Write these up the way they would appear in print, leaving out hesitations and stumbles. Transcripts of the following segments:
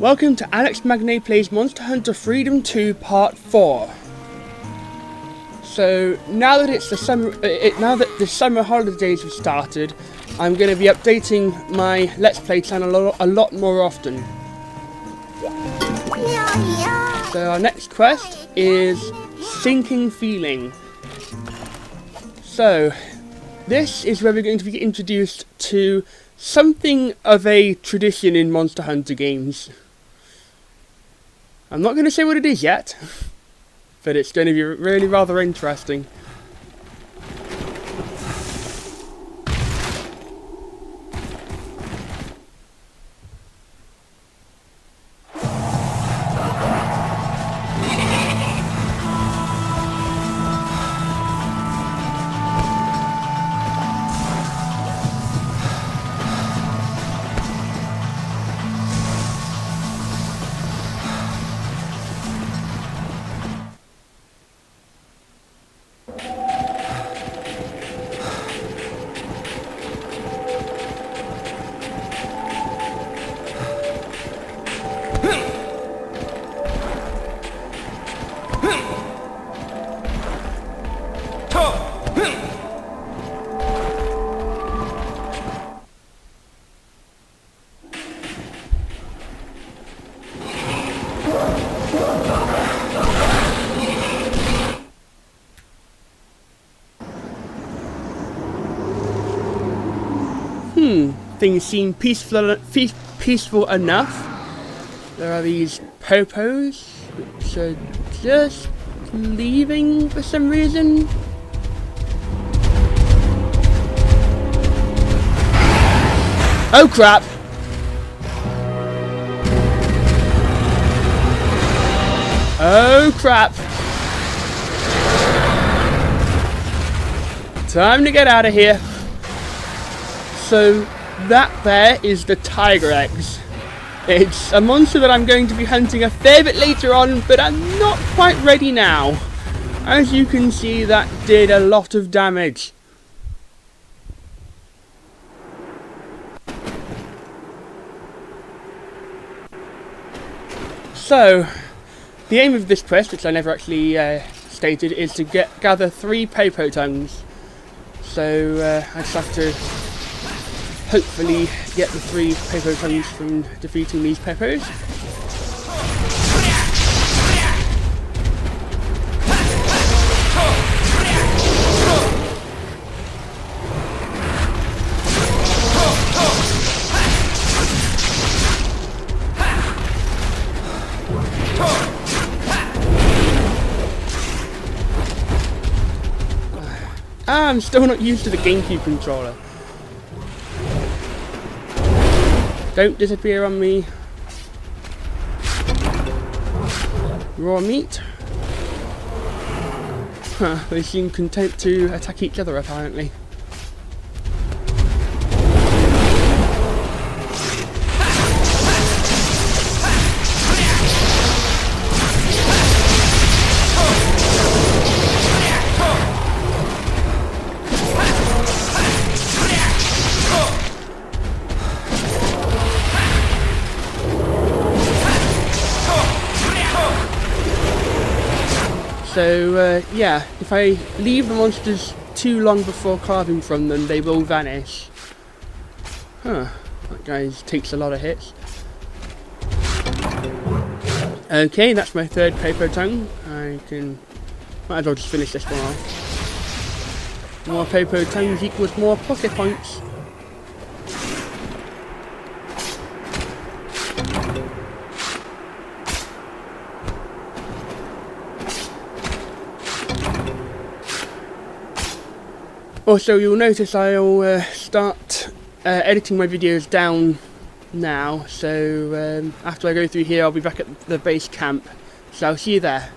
Welcome to Alex Magnei Plays Monster Hunter Freedom 2 Part 4. So now that it's the summer holidays have started, I'm going to be updating my Let's Play channel a lot more often. So our next quest is Sinking Feeling. So this is where we're going to be introduced to something of a tradition in Monster Hunter games. I'm not going to say what it is yet, but it's going to be really rather interesting. Things seem peaceful enough. There are these popos, which are just leaving for some reason. Oh crap! Oh crap! Time to get out of here. So that there is the Tiger Eggs. It's a monster that I'm going to be hunting a fair bit later on, but I'm not quite ready now. As you can see, that did a lot of damage. So, the aim of this quest, which I never actually stated, is to gather 3 popo tongues. So I just have to hopefully get the 3 popo tongues from defeating these popos. I'm still not used to the GameCube controller. Don't disappear on me. Raw meat. Huh, they seem content to attack each other apparently. So, yeah, if I leave the monsters too long before carving from them, they will vanish. Huh, that guy takes a lot of hits. Okay, that's my 3rd popo tongue. Might as well just finish this one off. More popo tongues equals more pocket points. Also, you'll notice I'll start editing my videos down now, so after I go through here I'll be back at the base camp, so I'll see you there.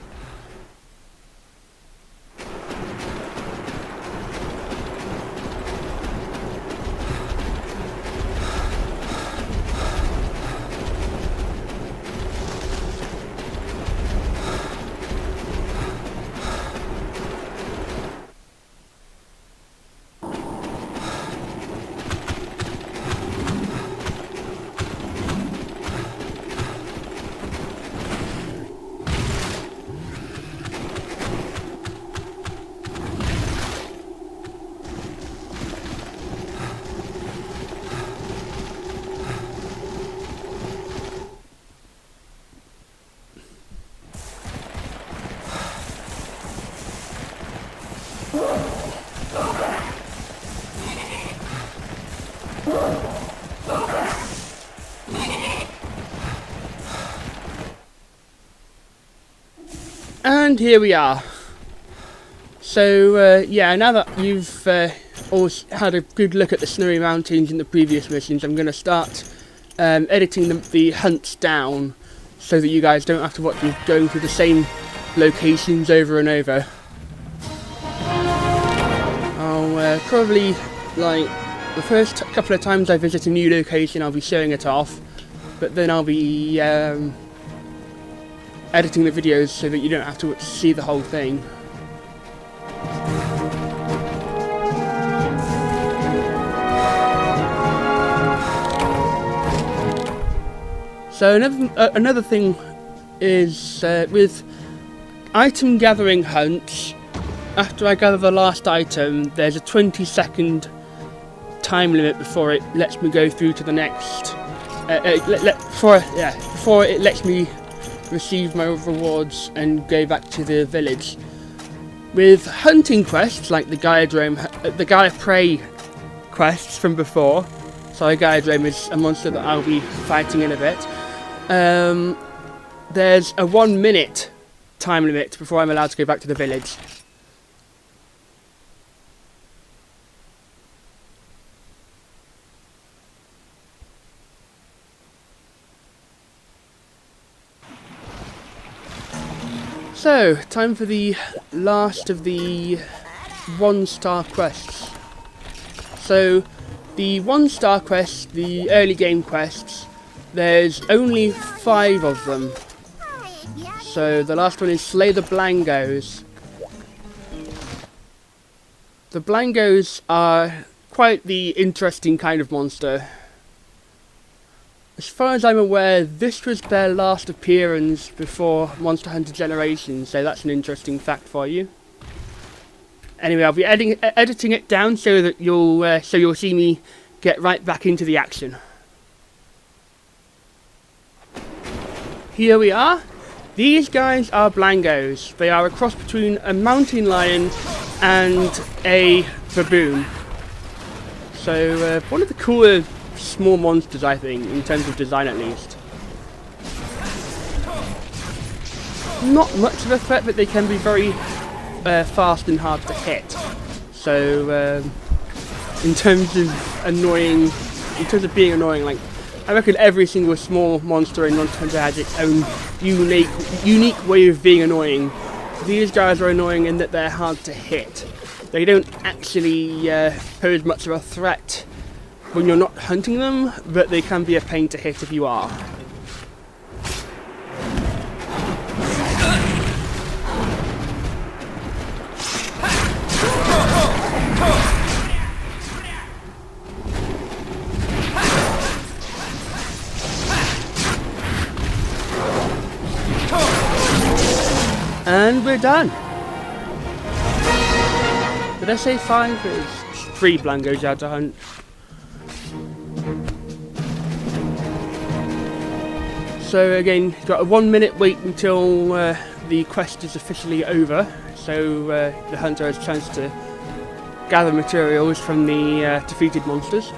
And here we are. So yeah, now that you've all had a good look at the snowy mountains in the previous missions, I'm going to start editing the hunts down so that you guys don't have to watch me going through the same locations over and over. I'll probably, like, the first couple of times I visit a new location I'll be showing it off, but then I'll be editing the videos so that you don't have to see the whole thing. So another thing is with item gathering hunts, after I gather the last item, there's a 20-second time limit before it lets me go through to the next. Before it lets me receive my rewards and go back to the village. With hunting quests like the Gaia Prey quests from before, so Gaia is a monster that I'll be fighting in a bit. There's a 1 minute time limit before I'm allowed to go back to the village. So, time for the last of the 1-star quests. So, the 1-star quests, the early game quests, there's only 5 of them. So, the last one is Slay the Blangos. The Blangos are quite the interesting kind of monster. As far as I'm aware, this was their last appearance before Monster Hunter Generations, so that's an interesting fact for you. Anyway, I'll be editing it down so that you'll see me get right back into the action. Here we are. These guys are Blangos. They are a cross between a mountain lion and a baboon. So one of the cooler small monsters, I think, in terms of design at least. Not much of a threat, but they can be very fast and hard to hit. So in terms of being annoying, like, I reckon every single small monster in Monster Hunter has its own unique way of being annoying. These guys are annoying in that they're hard to hit. They don't actually pose much of a threat when you're not hunting them, but they can be a pain to hit if you are. And we're done. Did I say 5? It's 3 Blangos out to hunt. So again, got a 1 minute wait until the quest is officially over, so the hunter has a chance to gather materials from the defeated monsters.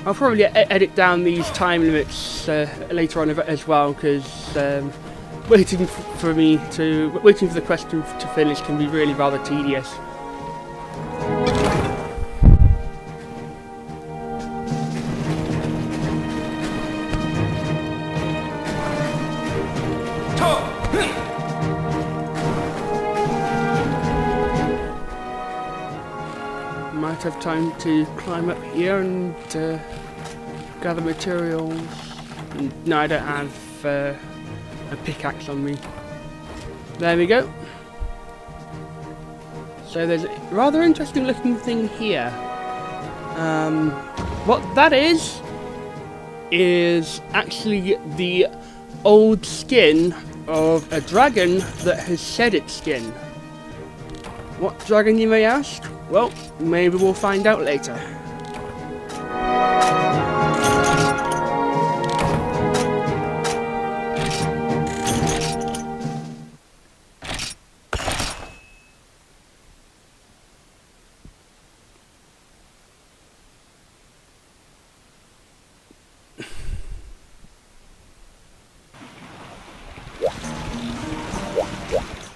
I'll probably edit down these time limits later on as well, because waiting for the quest to finish can be really rather tedious. Might have time to climb up here and gather materials. No, I don't have a pickaxe on me. There we go. So there's a rather interesting looking thing here. What that is actually the old skin of a dragon that has shed its skin. What dragon, you may ask? Well, maybe we'll find out later.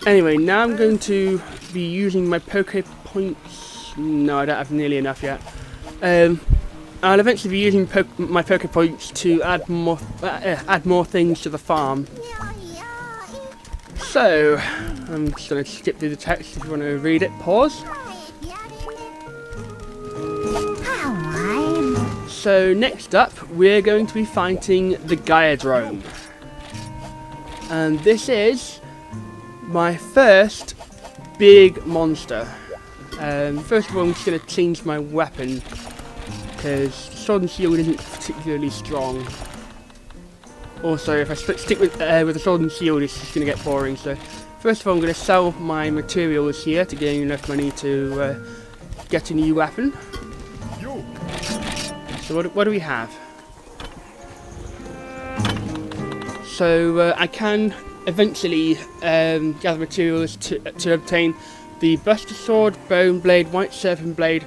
Anyway, now I'm going to be using my Poke Points. No, I don't have nearly enough yet. I'll eventually be using my Poke Points to add more things to the farm. So, I'm just going to skip through the text. If you want to read it, pause. So next up, we're going to be fighting the Gyadrome. And this is my first big monster. First of all, I'm just going to change my weapon, because Sword and Shield isn't particularly strong. Also, if I stick with the Sword and Shield, it's just going to get boring. So first of all, I'm going to sell my materials here to gain enough money to get a new weapon. So what do we have? So I can eventually gather materials to obtain the Buster Sword, Bone Blade, White Serpent Blade.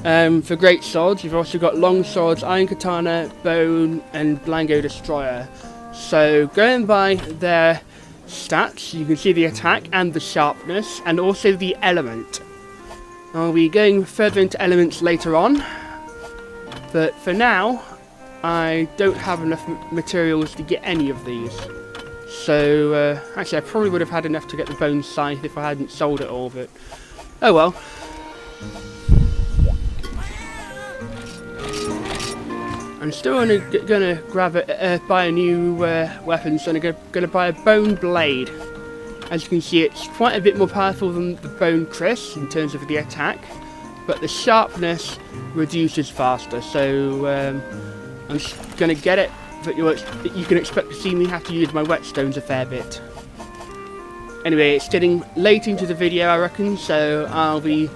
For great swords, you've also got long swords, Iron Katana, Bone, and Blango Destroyer. So going by their stats, you can see the attack and the sharpness, and also the element. I'll be going further into elements later on. But for now, I don't have enough materials to get any of these. So, actually I probably would have had enough to get the bone scythe if I hadn't sold it all, but oh well. I'm still gonna buy a new weapon, so I'm gonna buy a Bone Blade. As you can see, it's quite a bit more powerful than the Bone Chris in terms of the attack, but the sharpness reduces faster, so I'm just going to get it, but you can expect to see me have to use my whetstones a fair bit. Anyway, it's getting late into the video, I reckon, so I'll be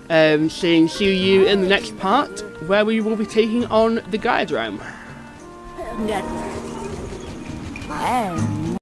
seeing you in the next part, where we will be taking on the Gyadrome.